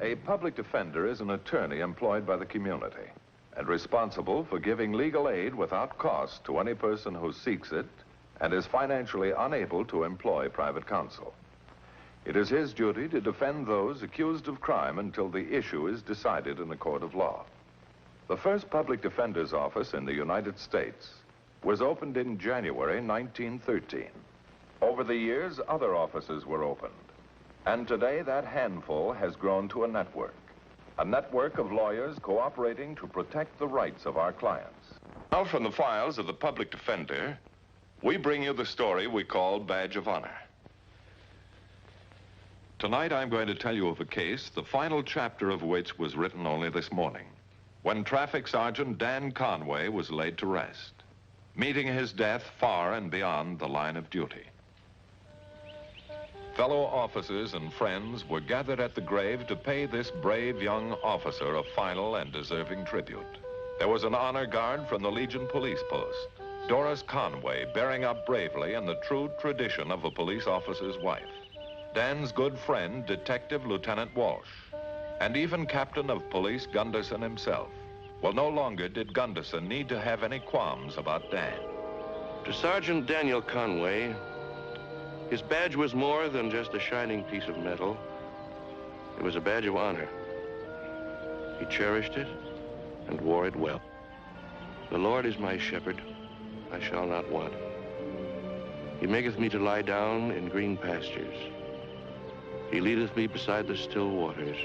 A public defender is an attorney employed by the community and responsible for giving legal aid without cost to any person who seeks it and is financially unable to employ private counsel. It is his duty to defend those accused of crime until the issue is decided in a court of law. The first public defender's office in the United States was opened in January 1913. Over the years, other offices were opened. And today, that handful has grown to a network of lawyers cooperating to protect the rights of our clients. Now, from the files of the public defender, we bring you the story we call Badge of Honor. Tonight, I'm going to tell you of a case, the final chapter of which was written only this morning, when Traffic Sergeant Dan Conway was laid to rest, meeting his death far and beyond the line of duty. Fellow officers and friends were gathered at the grave to pay this brave young officer a final and deserving tribute. There was an honor guard from the Legion Police Post, Doris Conway bearing up bravely in the true tradition of a police officer's wife, Dan's good friend, Detective Lieutenant Walsh, and even Captain of Police Gunderson himself. Well, no longer did Gunderson need to have any qualms about Dan. To Sergeant Daniel Conway, his badge was more than just a shining piece of metal. It was a badge of honor. He cherished it and wore it well. The Lord is my shepherd, I shall not want. He maketh me to lie down in green pastures. He leadeth me beside the still waters.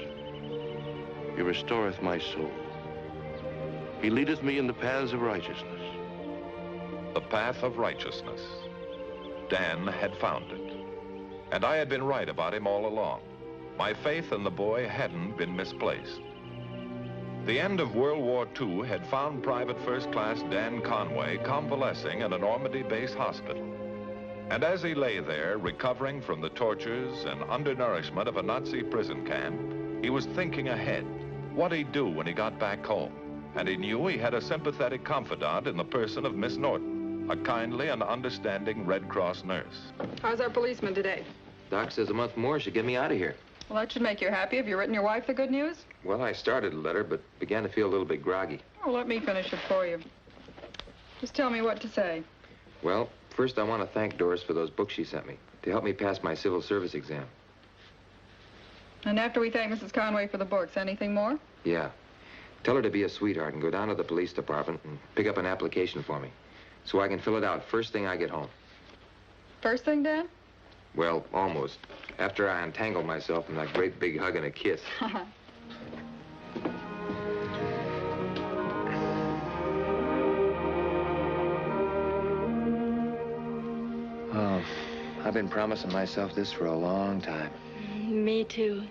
He restoreth my soul. He leadeth me in the paths of righteousness. The path of righteousness. Dan had found it. And I had been right about him all along. My faith in the boy hadn't been misplaced. The end of World War II had found Private First Class Dan Conway convalescing in a Normandy base hospital. And as he lay there, recovering from the tortures and undernourishment of a Nazi prison camp, he was thinking ahead, what he'd do when he got back home. And he knew he had a sympathetic confidant in the person of Miss Norton, a kindly and understanding Red Cross nurse. How's our policeman today? Doc says a month more should get me out of here. Well, that should make you happy. Have you written your wife the good news? Well, I started a letter, but began to feel a little bit groggy. Oh, let me finish it for you. Just tell me what to say. Well, first I want to thank Doris for those books she sent me to help me pass my civil service exam. And after we thank Mrs. Conway for the books, anything more? Yeah. Tell her to be a sweetheart and go down to the police department and pick up an application for me so I can fill it out first thing I get home. First thing, Dan? Well, almost. After I untangle myself from that great big hug and a kiss. Oh, I've been promising myself this for a long time. Me too.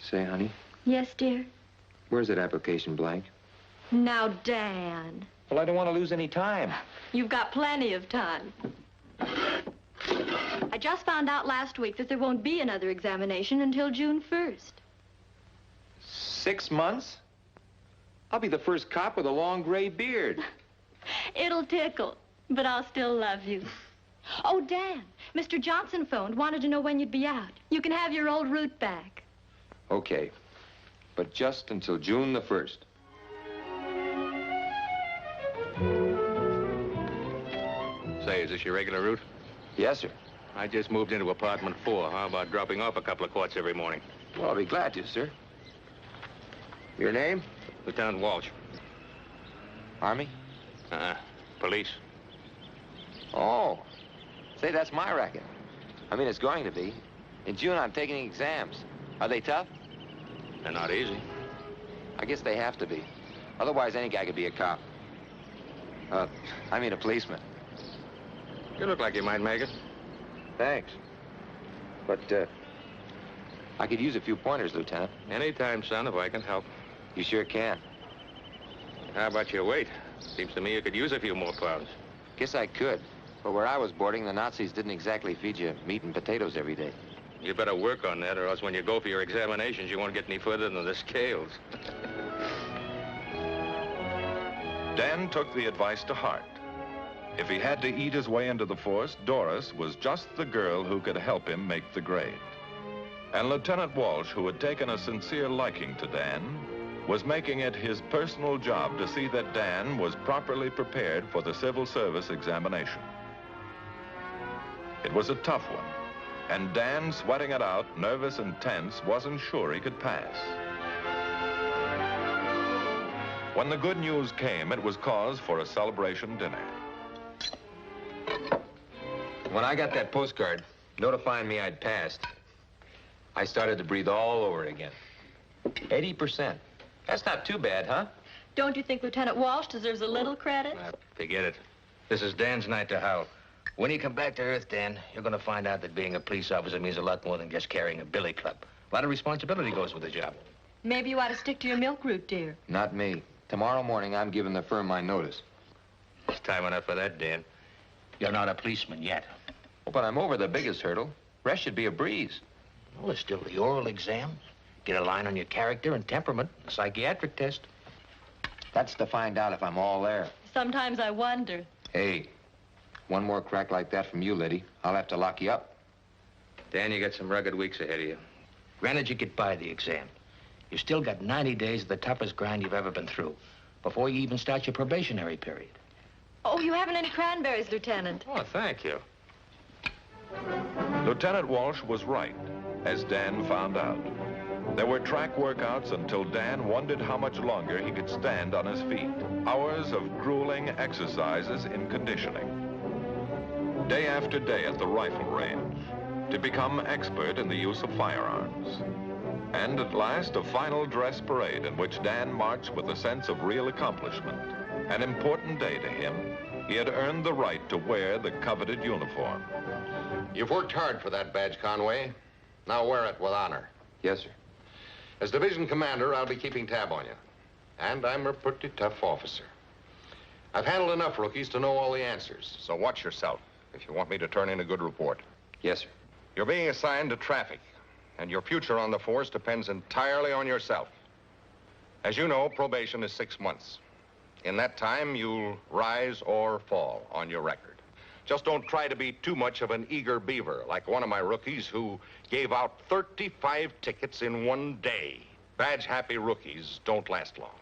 Say, honey, Yes, dear? where's that application blank? Now, Dan, Well, I don't want to lose any time. you've got plenty of time. I just found out last week that there won't be another examination until June 1st. 6 months? I'll be the first cop with a long gray beard. It'll tickle, but I'll still love you. Oh, Dan, Mr. Johnson phoned, wanted to know when you'd be out. You can have your old route back. Okay, but just until June the 1st. Say, is this your regular route? Yes, sir. I just moved into apartment 4. How about dropping off a couple of quarts every morning? Well, I'll be glad to, sir. Your name? Lieutenant Walsh. Army? Police. Oh. Say, that's my racket. I mean, it's going to be. In June, I'm taking exams. Are they tough? They're not easy. I guess they have to be. Otherwise, any guy could be a cop. I mean a policeman. You look like you might make it. Thanks. But, I could use a few pointers, Lieutenant. Anytime, son, if I can help. You sure can. How about your weight? Seems to me you could use a few more pounds. Guess I could. But where I was boarding, the Nazis didn't exactly feed you meat and potatoes every day. You better work on that, or else when you go for your examinations, you won't get any further than the scales. Dan took the advice to heart. If he had to eat his way into the force, Doris was just the girl who could help him make the grade. And Lieutenant Walsh, who had taken a sincere liking to Dan, was making it his personal job to see that Dan was properly prepared for the civil service examination. It was a tough one, and Dan, sweating it out, nervous and tense, wasn't sure he could pass. When the good news came, it was cause for a celebration dinner. When I got that postcard notifying me I'd passed, I started to breathe all over again. 80%. That's not too bad, huh? Don't you think Lieutenant Walsh deserves a little credit? Forget it. This is Dan's night to howl. When you come back to Earth, Dan, you're going to find out that being a police officer means a lot more than just carrying a billy club. A lot of responsibility goes with the job. Maybe you ought to stick to your milk route, dear. Not me. Tomorrow morning, I'm giving the firm my notice. It's time enough for that, Dan. You're not a policeman yet. But I'm over the biggest hurdle. Rest should be a breeze. Well, there's still the oral exam. Get a line on your character and temperament, a psychiatric test. That's to find out if I'm all there. Sometimes I wonder. Hey, one more crack like that from you, Liddy, I'll have to lock you up. Dan, you got some rugged weeks ahead of you. Granted, you get by the exam. You still got 90 days of the toughest grind you've ever been through before you even start your probationary period. Oh, you haven't any cranberries, Lieutenant. Oh, thank you. Lieutenant Walsh was right, as Dan found out. There were track workouts until Dan wondered how much longer he could stand on his feet. Hours of grueling exercises in conditioning. Day after day at the rifle range to become expert in the use of firearms. And at last, a final dress parade in which Dan marched with a sense of real accomplishment. An important day to him. He had earned the right to wear the coveted uniform. You've worked hard for that badge, Conway. Now wear it with honor. Yes, sir. As division commander, I'll be keeping tab on you. And I'm a pretty tough officer. I've handled enough rookies to know all the answers. So watch yourself if you want me to turn in a good report. Yes, sir. You're being assigned to traffic, and your future on the force depends entirely on yourself. As you know, probation is 6 months. In that time, you'll rise or fall on your record. Just don't try to be too much of an eager beaver, like one of my rookies who gave out 35 tickets in one day. Badge-happy rookies don't last long.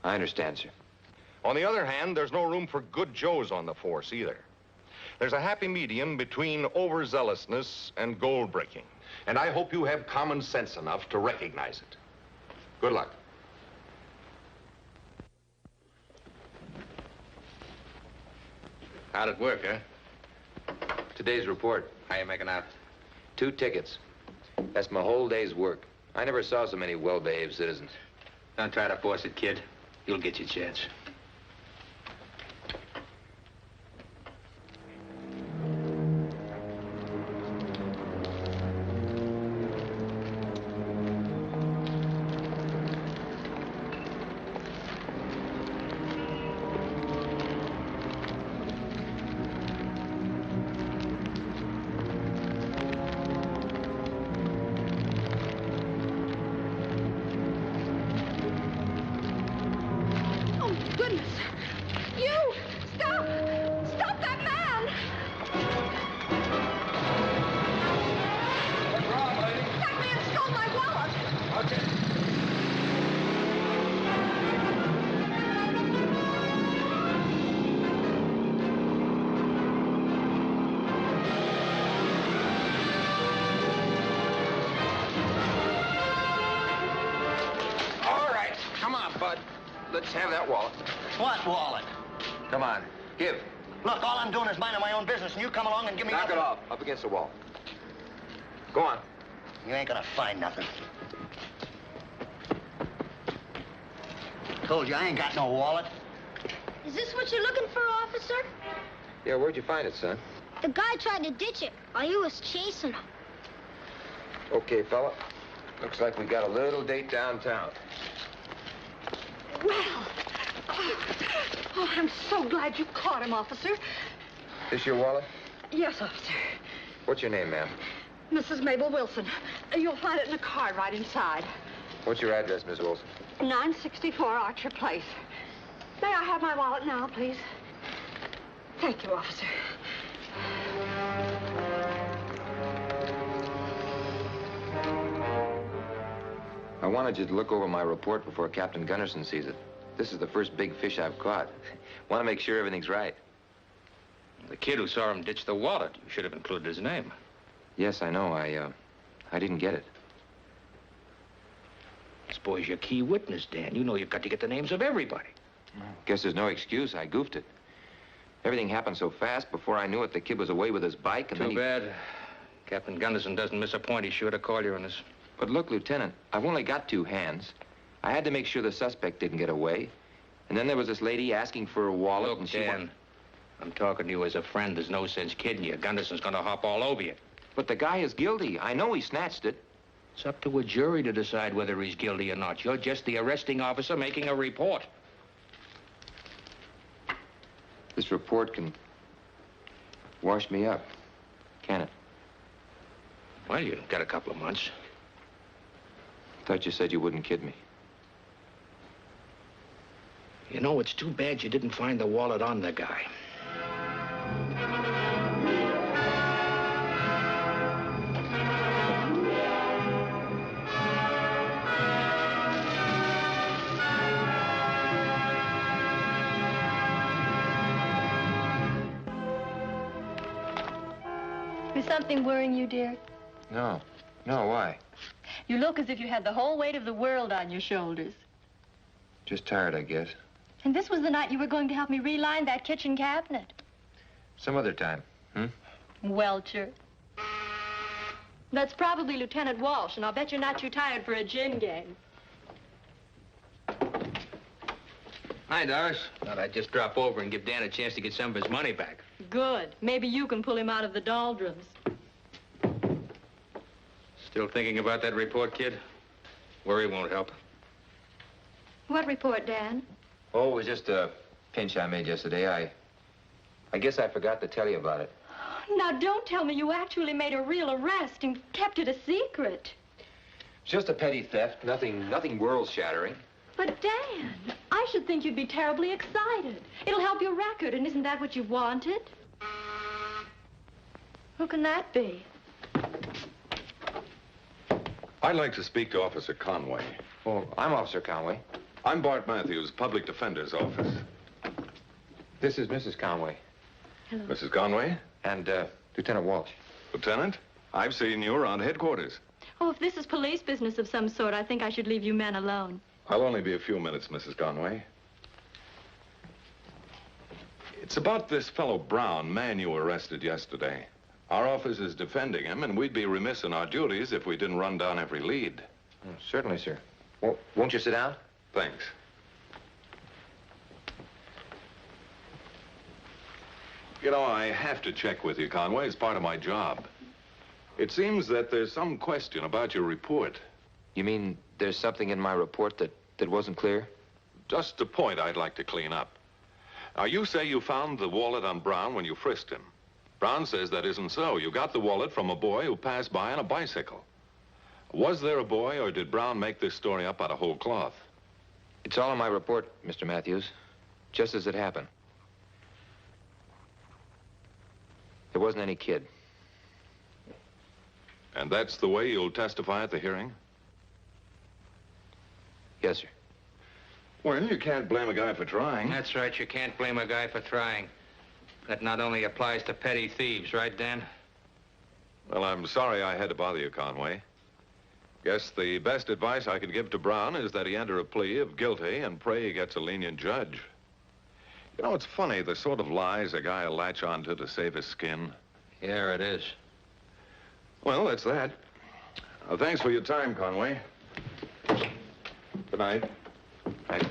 I understand, sir. On the other hand, there's no room for good Joes on the force either. There's a happy medium between overzealousness and gold-breaking. And I hope you have common sense enough to recognize it. Good luck. How'd it work, huh? Today's report. How you making out? 2 tickets. That's my whole day's work. I never saw so many well-behaved citizens. Don't try to force it, kid. You'll get your chance. Let's have that wallet. What wallet? Come on, give. Look, all I'm doing is minding my own business, and you come along and give me Knock nothing. it off, up against the wall. Go on. You ain't gonna find nothing. Told you I ain't got no wallet. Is this what you're looking for, officer? Yeah, where'd you find it, son? The guy tried to ditch it while you was chasing him. Okay, fella. Looks like we got a little date downtown. Well, oh, I'm so glad you caught him, officer. This your wallet? Yes, officer. What's your name, ma'am? Mrs. Mabel Wilson. You'll find it in the card right inside. What's your address, Miss Wilson? 964 Archer Place. May I have my wallet now, please? Thank you, officer. I wanted you to look over my report before Captain Gunderson sees it. This is the first big fish I've caught. Want to make sure everything's right. The kid who saw him ditch the wallet. You should have included his name. Yes, I know. I didn't get it. This boy's your key witness, Dan. You know you've got to get the names of everybody. Guess there's no excuse. I goofed it. Everything happened so fast. Before I knew it, the kid was away with his bike, and then Too bad. Captain Gunderson doesn't miss a point. He's sure to call you on this. But look, Lieutenant, I've only got 2 hands. I had to make sure the suspect didn't get away. And then there was this lady asking for a wallet, Look, and she... Dan, I'm talking to you as a friend. There's no sense kidding you. Gunderson's gonna hop all over you. But the guy is guilty. I know he snatched it. It's up to a jury to decide whether he's guilty or not. You're just the arresting officer making a report. This report can wash me up, can it? Well, you've got a couple of months. Thought you said you wouldn't kid me. You know, it's too bad you didn't find the wallet on the guy. Is something worrying you, dear? No. No, why? You look as if you had the whole weight of the world on your shoulders. Just tired, I guess. And this was the night you were going to help me reline that kitchen cabinet. Some other time, Welcher. That's probably Lieutenant Walsh, and I'll bet you're not too tired for a gin game. Hi, Doris. Thought I'd just drop over and give Dan a chance to get some of his money back. Good. Maybe you can pull him out of the doldrums. Still thinking about that report, kid? Worry won't help. What report, Dan? Oh, it was just a pinch I made yesterday. I guess I forgot to tell you about it. Now, don't tell me you actually made a real arrest and kept it a secret. It's just a petty theft. Nothing world-shattering. But, Dan, I should think you'd be terribly excited. It'll help your record, and isn't that what you wanted? Who can that be? I'd like to speak to Officer Conway. Oh, I'm Officer Conway. I'm Bart Matthews, Public Defender's Office. This is Mrs. Conway. Hello. Mrs. Conway? And, Lieutenant Walsh. Lieutenant, I've seen you around headquarters. Oh, if this is police business of some sort, I think I should leave you men alone. I'll only be a few minutes, Mrs. Conway. It's about this fellow Brown, man you arrested yesterday. Our office is defending him, and we'd be remiss in our duties if we didn't run down every lead. Certainly, sir. Well, won't you sit down? Thanks. You know, I have to check with you, Conway. It's part of my job. It seems that there's some question about your report. You mean there's something in my report that wasn't clear? Just a point I'd like to clean up. Now, you say you found the wallet on Brown when you frisked him. Brown says that isn't so. You got the wallet from a boy who passed by on a bicycle. Was there a boy, or did Brown make this story up out of whole cloth? It's all in my report, Mr. Matthews. Just as it happened. There wasn't any kid. And that's the way you'll testify at the hearing? Yes, sir. Well, you can't blame a guy for trying. That's right. You can't blame a guy for trying. That not only applies to petty thieves, right, Dan? Well, I'm sorry I had to bother you, Conway. Guess the best advice I could give to Brown is that he enter a plea of guilty and pray he gets a lenient judge. You know, it's funny, the sort of lies a guy will latch onto to save his skin. Yeah, it is. Well, that's that. Thanks for your time, Conway. Good night. Right.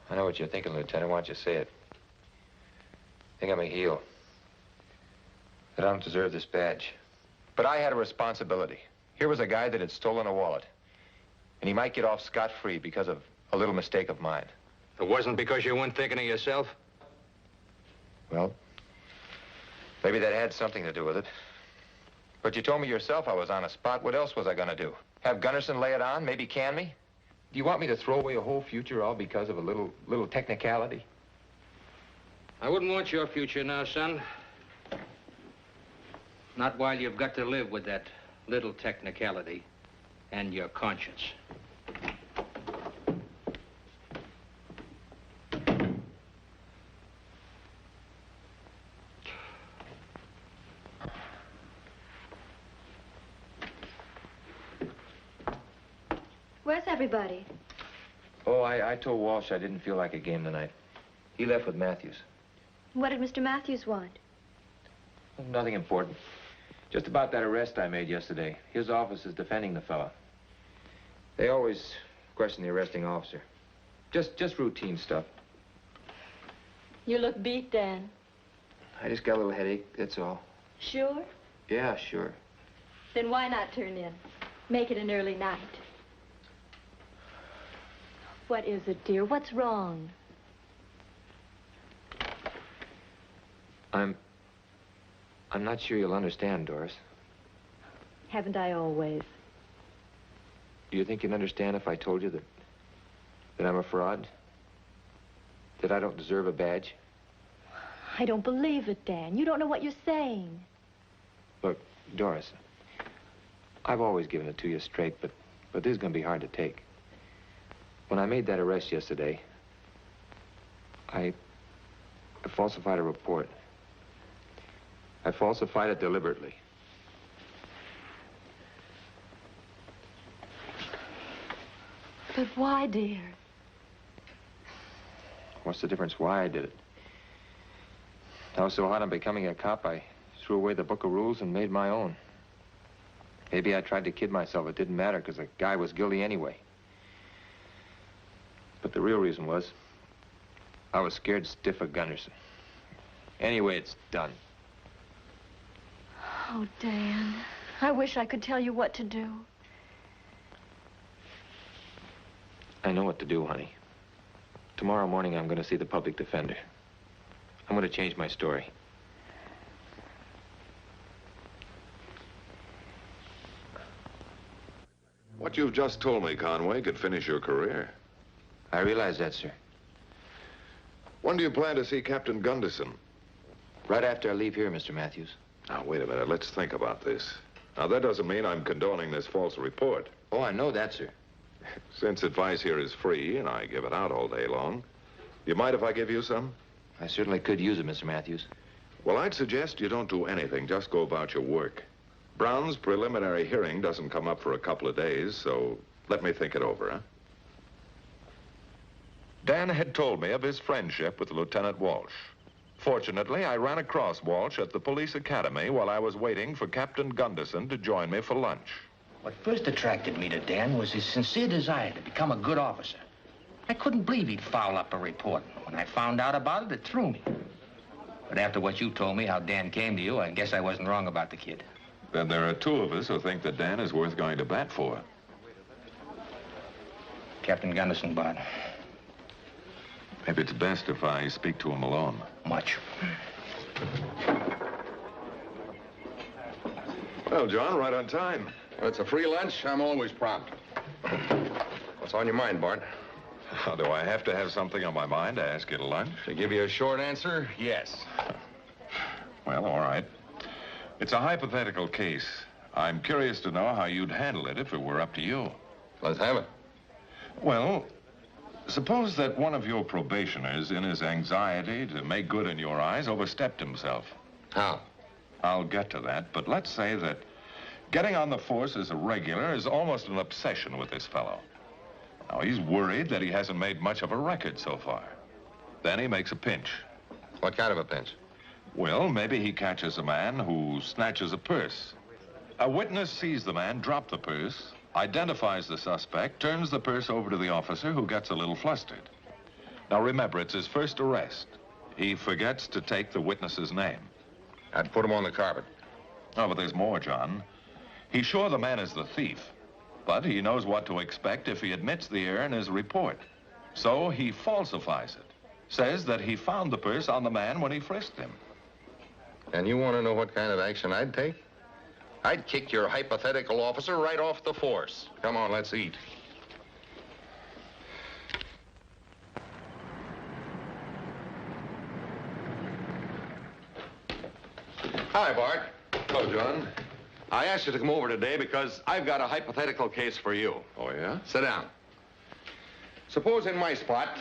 I know what you're thinking, Lieutenant. Why don't you say it? Think I'm a heel. That I don't deserve this badge. But I had a responsibility. Here was a guy that had stolen a wallet. And he might get off scot-free because of a little mistake of mine. It wasn't because you weren't thinking of yourself? Well, maybe that had something to do with it. But you told me yourself I was on a spot. What else was I gonna do? Have Gunderson lay it on? Maybe can me? Do you want me to throw away a whole future all because of a little technicality? I wouldn't want your future now, son. Not while you've got to live with that little technicality and your conscience. Where's everybody? Oh, I told Walsh I didn't feel like a game tonight. He left with Matthews. What did Mr. Matthews want? Well, nothing important. Just about that arrest I made yesterday. His office is defending the fella. They always question the arresting officer. Just routine stuff. You look beat, Dan. I just got a little headache, that's all. Sure? Yeah, sure. Then why not turn in? Make it an early night. What is it, dear? What's wrong? I'm not sure you'll understand, Doris. Haven't I always? Do you think you'd understand if I told you that I'm a fraud? That I don't deserve a badge? I don't believe it, Dan. You don't know what you're saying. Look, Doris, I've always given it to you straight, but this is going to be hard to take. When I made that arrest yesterday, I falsified a report. I falsified it deliberately. But why, dear? What's the difference why I did it? I was so hot on becoming a cop, I threw away the book of rules and made my own. Maybe I tried to kid myself. It didn't matter because the guy was guilty anyway. But the real reason was I was scared stiff of Gunderson. Anyway, it's done. Oh, Dan, I wish I could tell you what to do. I know what to do, honey. Tomorrow morning, I'm going to see the public defender. I'm going to change my story. What you've just told me, Conway, could finish your career. I realize that, sir. When do you plan to see Captain Gunderson? Right after I leave here, Mr. Matthews. Now, wait a minute. Let's think about this. Now, that doesn't mean I'm condoning this false report. Oh, I know that, sir. Since advice here is free and I give it out all day long, you mind if I give you some? I certainly could use it, Mr. Matthews. Well, I'd suggest you don't do anything. Just go about your work. Brown's preliminary hearing doesn't come up for a couple of days, so let me think it over, huh? Dan had told me of his friendship with Lieutenant Walsh. Fortunately, I ran across Walsh at the police academy while I was waiting for Captain Gunderson to join me for lunch. What first attracted me to Dan was his sincere desire to become a good officer. I couldn't believe he'd foul up a report. When I found out about it, it threw me. But after what you told me, how Dan came to you, I guess I wasn't wrong about the kid. Then there are two of us who think that Dan is worth going to bat for. Captain Gunderson, Bart. Maybe it's best if I speak to him alone. Much. Well, John, right on time. Well, it's a free lunch. I'm always prompt. What's on your mind, Bart? How do I have to have something on my mind to ask you to lunch? To give you a short answer, yes. Well, all right. It's a hypothetical case. I'm curious to know how you'd handle it if it were up to you. Let's have it. Well, suppose that one of your probationers, in his anxiety to make good in your eyes, overstepped himself. How? I'll get to that, but let's say that getting on the force as a regular is almost an obsession with this fellow. Now, he's worried that he hasn't made much of a record so far. Then he makes a pinch. What kind of a pinch? Well, maybe he catches a man who snatches a purse. A witness sees the man drop the purse, identifies the suspect, turns the purse over to the officer, who gets a little flustered. Now, remember, it's his first arrest. He forgets to take the witness's name. I'd put him on the carpet. Oh, but there's more, John. He's sure the man is the thief, but he knows what to expect if he admits the error in his report. So he falsifies it, says that he found the purse on the man when he frisked him. And you want to know what kind of action I'd take? I'd kick your hypothetical officer right off the force. Come on, let's eat. Hi, Bart. Hello, John. I asked you to come over today because I've got a hypothetical case for you. Oh, yeah? Sit down. Suppose in my spot,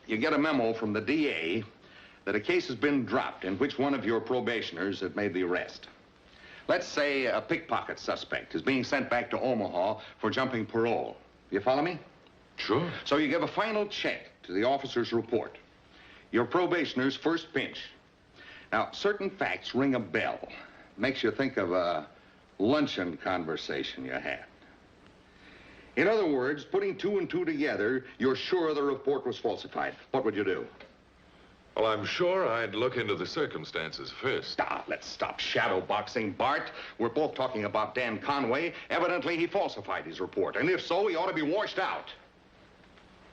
you get a memo from the DA that a case has been dropped in which one of your probationers had made the arrest. Let's say a pickpocket suspect is being sent back to Omaha for jumping parole. You follow me? Sure. So you give a final check to the officer's report. Your probationer's first pinch. Now, certain facts ring a bell. Makes you think of a luncheon conversation you had. In other words, putting two and two together, you're sure the report was falsified. What would you do? Well, I'm sure I'd look into the circumstances first. Let's stop shadowboxing, Bart. We're both talking about Dan Conway. Evidently, he falsified his report. And if so, he ought to be washed out.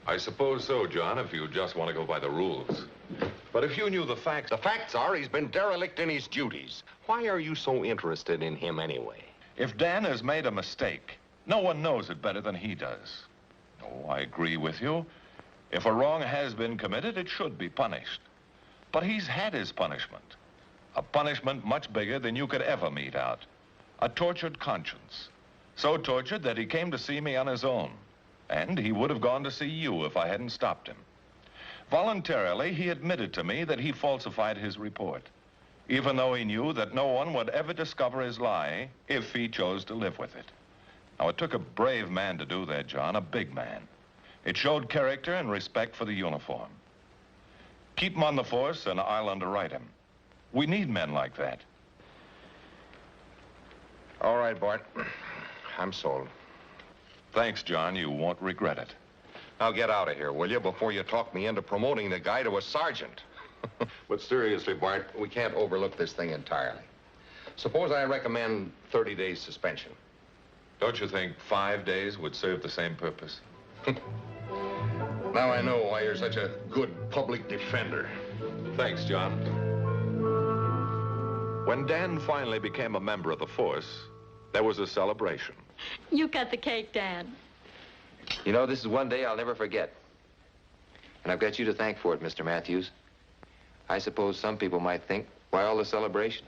I suppose so, John, if you just want to go by the rules. But if you knew the facts... The facts are he's been derelict in his duties. Why are you so interested in him anyway? If Dan has made a mistake, no one knows it better than he does. Oh, I agree with you. If a wrong has been committed, it should be punished. But he's had his punishment. A punishment much bigger than you could ever mete out. A tortured conscience. So tortured that he came to see me on his own. And he would have gone to see you if I hadn't stopped him. Voluntarily, he admitted to me that he falsified his report, even though he knew that no one would ever discover his lie if he chose to live with it. Now, it took a brave man to do that, John, a big man. It showed character and respect for the uniform. Keep him on the force, and I'll underwrite him. We need men like that. All right, Bart. I'm sold. Thanks, John. You won't regret it. Now get out of here, will you, before you talk me into promoting the guy to a sergeant. But seriously, Bart, we can't overlook this thing entirely. Suppose I recommend 30 days suspension. Don't you think 5 days would serve the same purpose? Now I know why you're such a good public defender. Thanks, John. When Dan finally became a member of the force, there was a celebration. You cut the cake, Dan. You know, this is one day I'll never forget. And I've got you to thank for it, Mr. Matthews. I suppose some people might think, why all the celebration?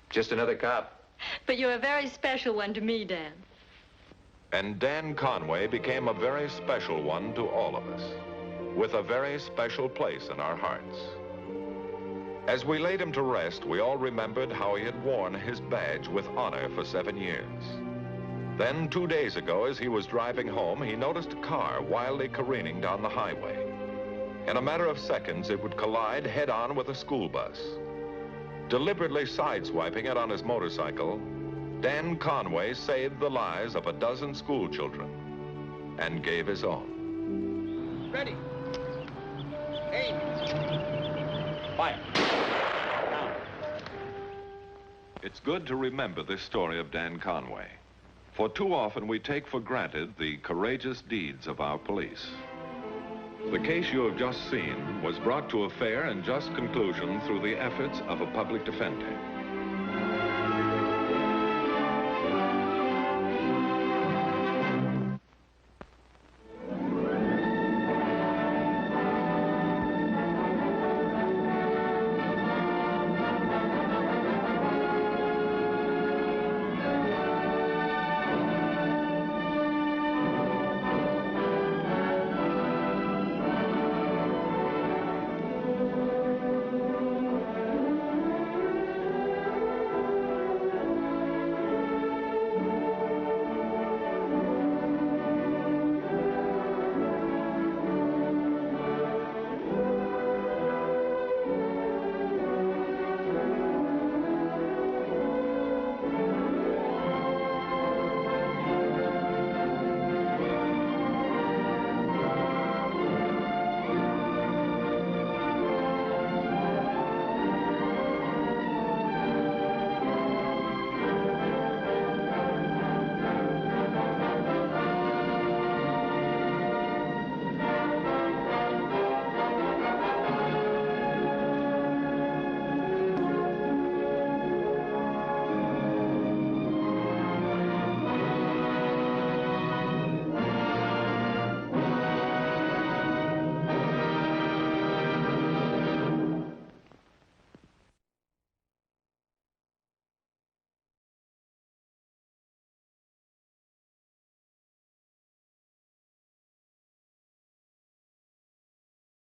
Just another cop. But you're a very special one to me, Dan. And Dan Conway became a very special one to all of us, with a very special place in our hearts. As we laid him to rest, we all remembered how he had worn his badge with honor for 7 years. Then, 2 days ago, as he was driving home, he noticed a car wildly careening down the highway. In a matter of seconds, it would collide head-on with a school bus. Deliberately sideswiping it on his motorcycle, Dan Conway saved the lives of a dozen school children and gave his own. Ready. Aim. Fire. Down. It's good to remember this story of Dan Conway, for too often we take for granted the courageous deeds of our police. The case you have just seen was brought to a fair and just conclusion through the efforts of a public defender.